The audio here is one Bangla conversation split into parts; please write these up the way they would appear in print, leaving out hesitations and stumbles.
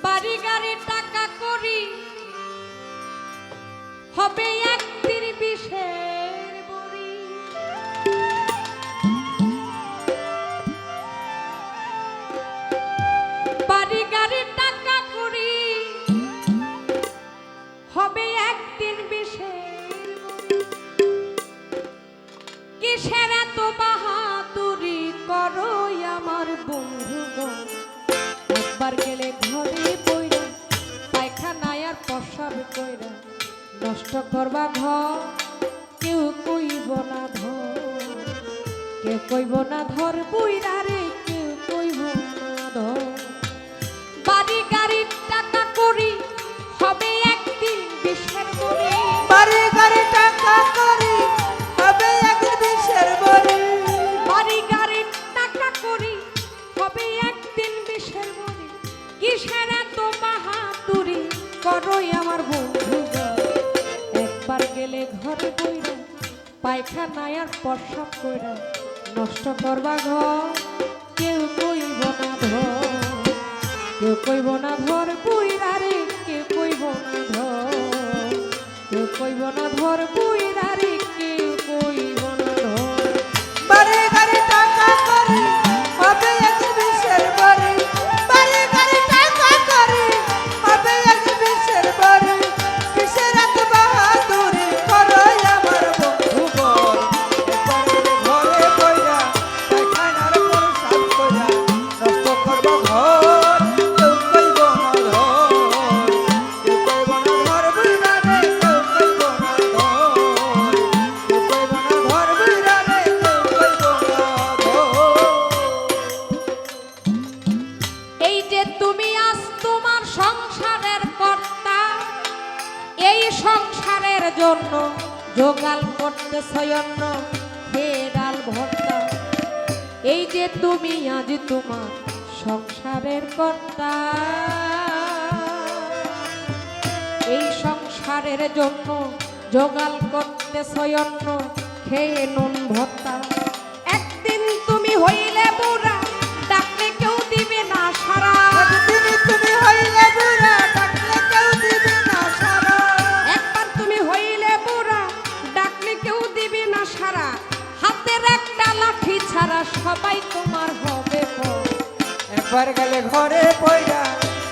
বাড়ি গাড়ি টাকা করি হবে একদিন বিষের বড়ি। বাড়ি গাড়ি টাকা করি হবে একদিন বিষের বড়ি। কিসের এত বাহাদুরি করো আমার বন্ধুগণ, একবার গেলে ঘরে বইরা পায়খানায় আর প্রসাব কইরা নষ্ট করবা ঘর। কেউ কইব না ধর, কেউ কইব না ধর বুইরা রে, কেউ কইব না ধর। বাড়ি গাড়ি টাকা করি হবে একদিন বিষের বড়ি। বাড়ি গাড়ি টাকা করি হবে একদিন বিষের বড়ি। বাড়ি গাড়ি টাকা করি হবে একদিন বিষের বড়ি। কিসের এত বাহাদুরি করো আমার বন্ধুগণ, একবার গেলে ঘরে বইরা পায়খানায় আর প্রসাব কইরা নষ্ট করবা ঘর। কেউ কইব না ধর, কেউ কইব না ধর বুইরা রে, কেউ কইব না ধর, কেউ কইব না ধর বুইরা রে, কেউ কইব না ধর। বাড়ি গাড়ি টাকা করি হবে একদিন বিষের বড়ি। বাড়ি গাড়ি টাকা করি হবে একদিন বিষের বড়ি। কিসের এত বাহাদুরি করো আমার বন্ধুগণ, একবার গেলে ঘরে বইরা পায়খানার প্রসাব কইরা নষ্ট করবা ঘর। কেউ কইব না ধর, কেউ কইব না ধর বুইরা রে, কেউ কইব না ধর, কেউ কইব না ধর বুইরা রে, কেউ কইব না ধর। এই যে তুমি আজ তোমার সংসারের কর্তা, এই সংসারের জন্য জোগাল করতেছ অন্ন খেয়ে ডাল ভর্তা। এই যে তুমি আজ তোমার সংসারের কর্তা, এই সংসারের জন্য জোগাল করতেছ অন্ন খেয়ে নুন ভর্তা। একদিন তুমি হইলে বুড়া, ডাকলে কেউ দিবে না সারা। একদিন তুমি হইলে বুড়া, ডাকলে কেউ দিবে না সাড়া। একবার তুমি হইলে বুড়া, ডাকলে কেউ দিবে না সারা। হাতের একটা লাঠি ছাড়া সবাই তোমার হবে পর। একবার গেলে ঘরে পয়রা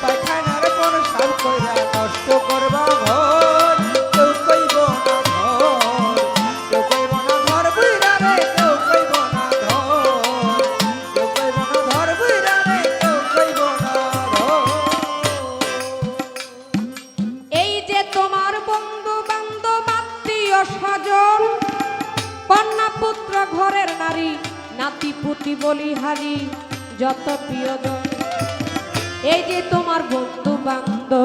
পায়খানার প্রসাব কইরা নষ্ট করবা ঘর। কেউ কইব না ধর, কেউ কইব না ধর বুইরা রে, কেউ কইব না ধর, কেউ কইব না ধর বুইরা রে, কেউ কইব না ধর। এই যে তোমার বন্ধু বান্ধব আত্মীয় স্বজন, কন্যা পুত্র ঘরের নারী, নাতি পুতি বলিহারি যত প্রিয়জন। এই যে তোমার বন্ধু বান্ধব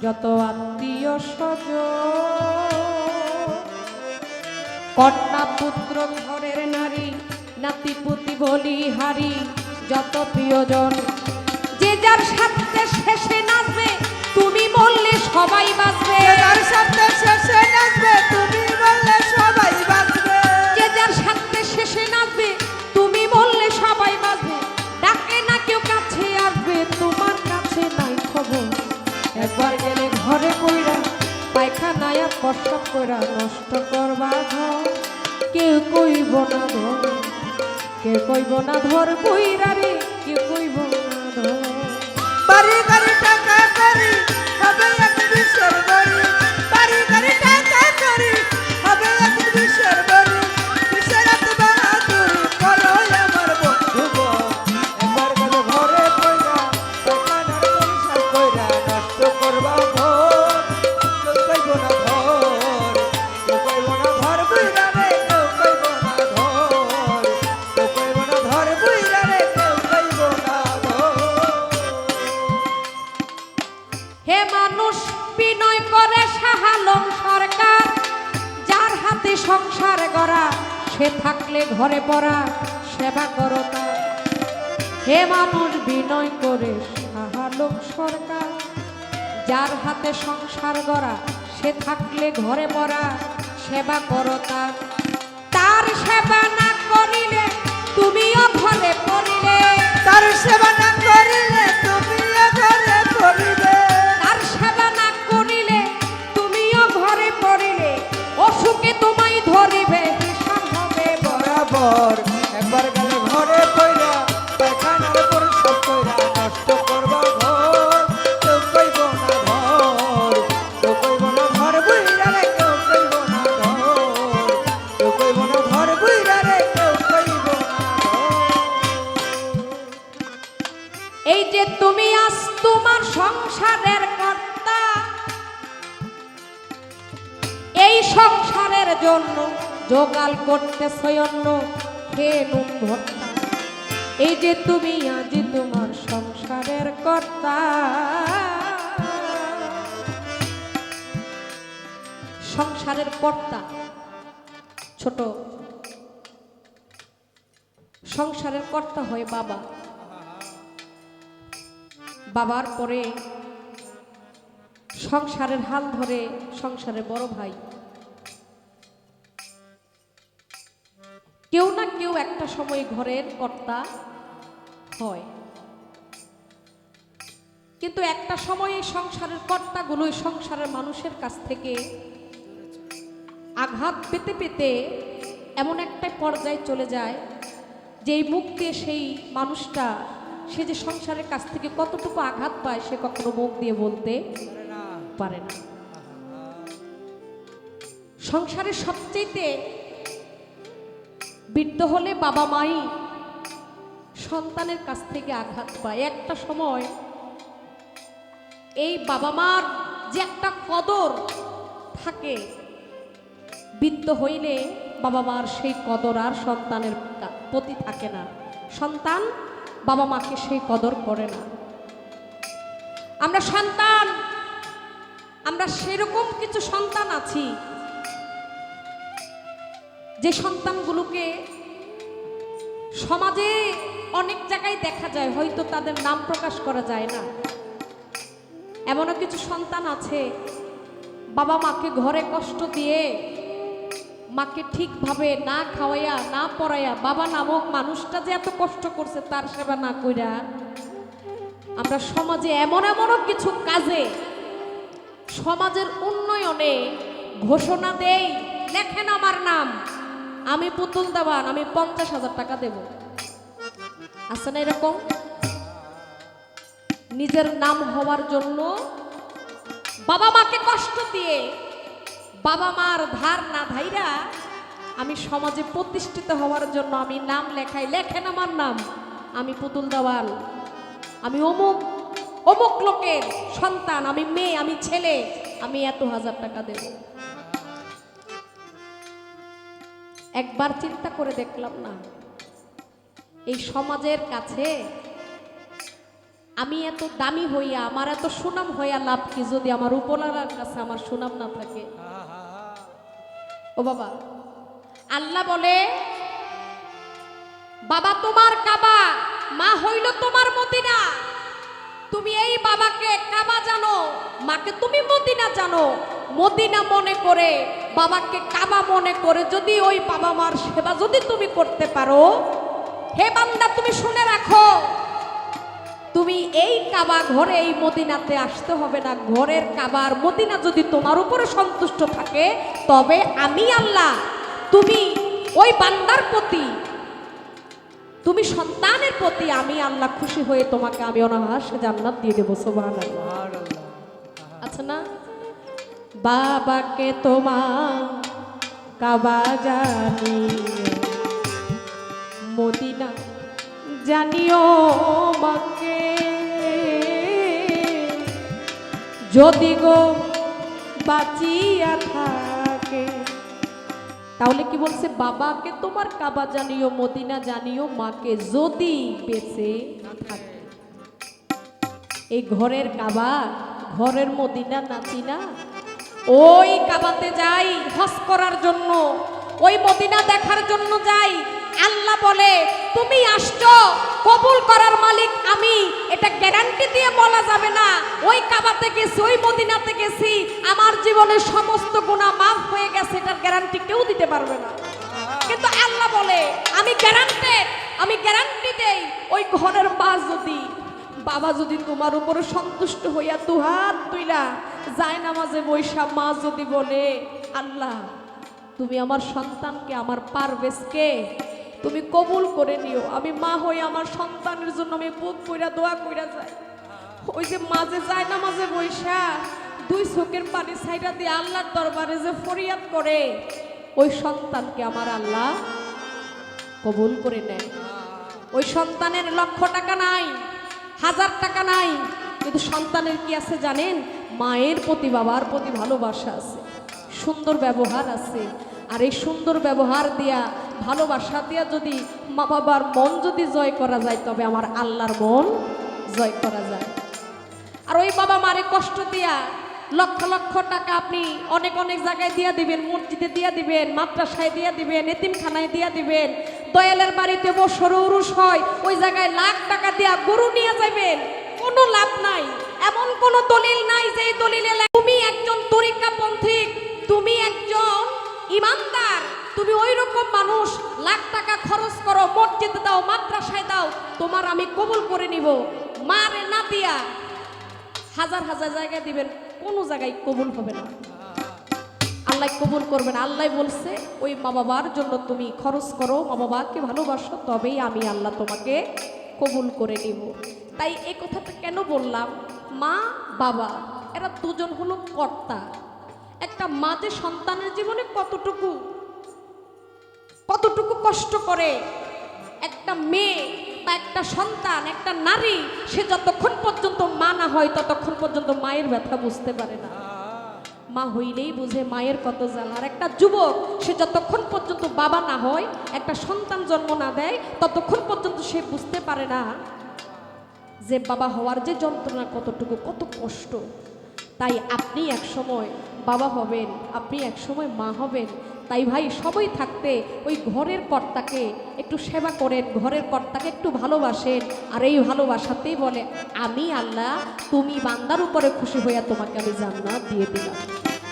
যত আত্মীয় স্বজন, কন্যা পুত্র ঘরের নারী, নাতি পুতি বলিহারি যত প্রিয়জন। যে যার সাথে শেষে নাচবে, তুমি বললে সবাই বাঁচবে। যার সাথে শেষে নাচবে, তুমি বললে সবাই বাঁচবে। যে যার সাথে শেষে নাচবে, তুমি বললে সবাই বাঁচবে। ডাকে না কেউ কাছে আসবে, তোমার কাছে নাই খবর। একবার গেলে ঘরে কইরা পায়খানায় প্রসাব কইরা নষ্ট করবা ঘর। কেউ কইব না ধর, কেউ কইব না ধর বইরা রে, কেউ কইব না ধর। বাড়ি গাড়ি টাকা করি হবে একদিন বিষের বড়ি। বাড়ি গাড়ি টাকা করি হবে একদিন বিষের বড়ি। কিসের এত বাহাদুরি করো আমার বন্ধুগণ, একবার গেলে ঘরে পয়রা পায়খানার প্রসাব কইরা নষ্ট করবা ঘর। কেউ কইব না ধর, কেউ কইব না ধর বুইরা রে, কেউ কইব না ধর, কেউ কইব না ধর বুইরা রে, কেউ কইব না ধর। হে মানুষ বিনয় করে শাহালম সরকার, যার হাতে সংসার গড়া সে থাকলে ঘরে পড়া সেবা করো তার। হে মানুষ বিনয় করে শাহালম সরকার, যার হাতে সংসার গড়া সে থাকলে ঘরে পড়া সেবা করো তার। তার সেবা না করিলে তুমিও ঘরে পড়িলে, তার সেবা না করিলে তুমি যে তুমি আজ তোমার সংসারের কর্তা, এই সংসারের জন্য জোগাল করতেছ অন্য খেয়ে নুন ভর্তা। এই যে তুমি আজ তোমার সংসারের কর্তা, সংসারের কর্তা ছোট, সংসারের কর্তা হয় বাবা, বাবার পরে সংসারের হাল ধরে সংসারের বড় ভাই। কেউ না কেউ একটা সময় ঘরের কর্তা হয়, কিন্তু একটা সময় এই সংসারের কর্তাগুলো এই সংসারের মানুষের কাছ থেকে আঘাত পেতে পেতে এমন একটা পর্যায়ে চলে যায় যে এই মুখ দিয়ে সেই মানুষটা, সে যে সংসারের কাছ থেকে কতটুকু আঘাত পায় সে কখনো মুখ দিয়ে বলতে পারে না। সংসারের সবচেয়ে বৃদ্ধ হলে বাবা মাই সন্তানের কাছ থেকে আঘাত পায়। একটা সময় এই বাবা মার যে একটা কদর থাকে, বৃদ্ধ হইলে বাবা মার সেই কদর আর সন্তানের প্রতি থাকে না, সন্তান বাবা মাকে সেই কদর করে না। আমরা সন্তান, আমরা সেরকম কিছু সন্তান আছি যে সন্তানগুলোকে সমাজে অনেক জায়গায় দেখা যায়, হয়তো তাদের নাম প্রকাশ করা যায় না। এমনও কিছু সন্তান আছে বাবা মাকে ঘরে কষ্ট দিয়ে, মাকে ঠিকভাবে না খাওয়াইয়া না পড়াইয়া, বাবা নামক মানুষটা যে এত কষ্ট করছে তার সেবা না কইরা আমরা সমাজে এমনও কিছু কাজে সমাজের উন্নয়নে ঘোষণা দেই, লেখেন আমার নাম, আমি পুতুল দেওয়ান, আমি 50,000 টাকা দেব। আছে না এরকম? নিজের নাম হওয়ার জন্য বাবা মাকে কষ্ট দিয়ে, বাবা মার ধার না ধাইরা আমি সমাজে প্রতিষ্ঠিত হওয়ার জন্য আমি নাম লেখাই, লেখেন আমার নাম, আমি পুতুল দেওয়ান, আমি অমুক অমুক লোকের সন্তান, আমি মেয়ে, আমি ছেলে, আমি এত 1000 টাকা দেব। একবার চিন্তা করে দেখলাম না, এই সমাজের কাছে আমি এত দামি হইয়া, আমার এত সুনাম হইয়া লাভ কি যদি আমার উপরওয়ালার কাছে আমার সুনাম না থাকে? ও বাবা, আল্লাহ বলে বাবা তোমার কাবা, মা হইল তোমার মদিনা। তুমি এই বাবাকে কাবা জানো, মাকে তুমি মদিনা জানো। মদিনা মনে করে, বাবাকে কাবা মনে করে যদি ওই বাবা মার সেবা যদি তুমি করতে পারো, হে বান্দা তুমি শুনে রাখো, তুমি এই কাবা ঘরে এই মদিনাতে আসতে হবে না। ঘরের কাবার মদিনা যদি তোমার উপরে সন্তুষ্ট থাকে, তবে আমি আল্লাহ, তুমি ওই বান্দার প্রতি, তুমি সন্তানের প্রতি আমি আল্লাহ খুশি হয়ে তোমাকে আমি অনায়াসে জান্নাত দিয়ে দেবো। সুবহানাল্লাহ। আচ্ছা না, বাবাকে তোমার কাবা জানিও, মদিনা জানিও মাকে, যদি গো বাঁচিয়া থাকে। তাহলে কি বলছে? বাবাকে তোমার কাবা জানিও, মদিনা জানিও মাকে, যদি বেঁচে থাকে। এই ঘরের কাবা, ঘরের মদিনা নাচি না, ওই কাবাতে যাই হজ করার জন্য, ওই মদিনা দেখার জন্য যাই। আল্লাহ বলে তুমি আসছো, কবুল করার মালিক আমি, এটা গ্যারান্টি দিয়ে বলা যাবে না। ওই কাবাতে গেছি, ওই মদিনাতে গেছি, আমার জীবনের সমস্ত গুনাহ মাফ হয়ে গেছে, এটার গ্যারান্টি কেউ দিতে পারবে না। কিন্তু আল্লাহ বলে আমি গ্যারান্টেড, আমি গ্যারান্টি দেই, ওই ঘরের মা যদি, বাবা যদি তোমার উপরে সন্তুষ্ট হইয়া দুহাত তুইলা যায় নামাজে বৈশা মা যদি বলে আল্লাহ তুমি আমার সন্তানকে, আমার পারভেজকে তুমি কবুল করে নিও, আমি মা হই আমার সন্তানের জন্য আমি বুক কইরা দোয়া কইরা যাই। ওই যে মাঝে যায় না, মাঝে বৈশা দুই চোখের পানি ছাইরা দিয়ে আল্লাহর দরবারে যে ফরিয়াদ করে, ওই সন্তানকে আমার আল্লাহ কবুল করে নেয়। ওই সন্তানের লক্ষ টাকা নাই, হাজার টাকা নাই, কিন্তু সন্তানের কি আছে জানেন? মায়ের প্রতি বাবার প্রতি ভালোবাসা আছে, সুন্দর ব্যবহার আছে। আর এই সুন্দর ব্যবহার দিয়া ভালোবাসা দিয়া যদি মা বাবার মন যদি জয় করা যায়, তবে আমার আল্লাহর মন জয় করা যায়। আর ওই বাবা মারে কষ্ট দিয়া লক্ষ লক্ষ টাকা আপনি অনেক অনেক জায়গায় দিয়া দিবেন, মসজিদে দিয়া দিবেন, মাদ্রাসায় দিয়া দিবেন, এতিমখানায় দিয়া দিবেন, দয়ালের বাড়িতে বছর উরুষ হয় ওই জায়গায় লাখ টাকা দিয়া গরু নিয়ে যাবেন, কোনো লাভ নাই। এমন কোনো দলিল নাই যে এই দলিলে তুমি একজন তরিকাপন্থী, তুমি একজন ইমানদার, তুমি ওই রকম মানুষ, লাখ টাকা খরচ করো, মসজিদে দাও, মাদ্রাসায় দাও, তোমার আমি কবুল করে নিব। মারে না দিয়া হাজার হাজার জায়গায় দিবেন, কোনো জায়গায় কবুল হবে না, আল্লাহ কবুল করবে না। আল্লাহ বলছে ওই মা বাবার জন্য তুমি খরচ করো, মা বাবাকে ভালোবাসো, তবেই আমি আল্লাহ তোমাকে কবুল করে নিব। তাই এই কথাটা কেন বললাম? মা বাবা এরা দুজন হলো কর্তা। একটা মা যে সন্তানের জীবনে কতটুকু কষ্ট করে, একটা মেয়ে বা একটা সন্তান, একটা নারী, সে যতক্ষণ পর্যন্ত মা না হয় ততক্ষণ পর্যন্ত মায়ের ব্যথা বুঝতে পারে না। মা হইলেই বুঝে মায়ের কত জ্বালা। আর একটা যুবক, সে যতক্ষণ পর্যন্ত বাবা না হয়, একটা সন্তান জন্ম না দেয়, ততক্ষণ পর্যন্ত সে বুঝতে পারে না যে বাবা হওয়ার যে যন্ত্রণা কতটুকু, কত কষ্ট। তাই আপনি এক সময় বাবা হবেন, আপনি এক সময় মা হবেন। তাই ভাই, সবাই থাকতে ওই ঘরের কর্তাকে একটু সেবা করেন, ঘরের কর্তাকে একটু ভালোবাসেন। আর এই ভালোবাসাতেই বলে আমি আল্লাহ, তুমি বান্দার উপরে খুশি হইয়া তোমাকে আমি জান্নাত দিয়ে দিলাম।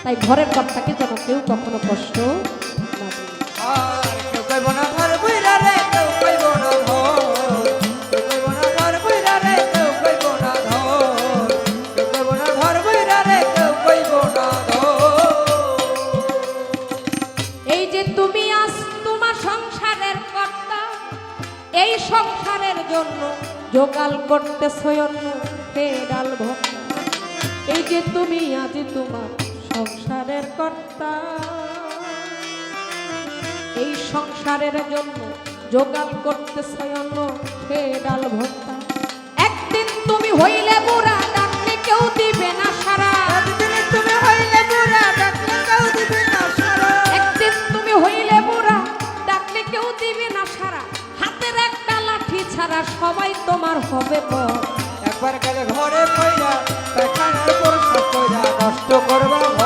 তাই ঘরের কর্তাকে যেন কেউ কখনো কষ্ট না দেয়। আর কেউ কইব না ঘর বইরা রে, কেউ কইব না ঘর, কেউ কইব না ঘর বইরা রে, কেউ কইব না ঘর, কেউ কইব না ঘর বইরা রে, কেউ কইব না ঘর। এই যে তুমি আজ তোমার সংসারের কর্তা, এই সংসারের জন্য জোগাল করতেছো অন্য ফেরাল ভক্তা। এই যে তুমি আজ তোমার সংসারের কর্তা, এই সংসারের জন্য জোগাল করতেছো অন্য ফেরাল ভক্তা। একদিন তুমি হইলে বুড়া, ডাকলে কেউ দিবে না সারা। একদিন তুমি হইলে বুড়া, ডাকলে কেউ দিবে না সাড়া। একদিন তুমি হইলে বুড়া, ডাকলে কেউ দিবে না সারা। হাতের একটা লাঠি ছাড়া সবাই তোমার হবে পর। একবার গেলে ঘরে কইরা, পেখানের পর কইরা নষ্ট করবা।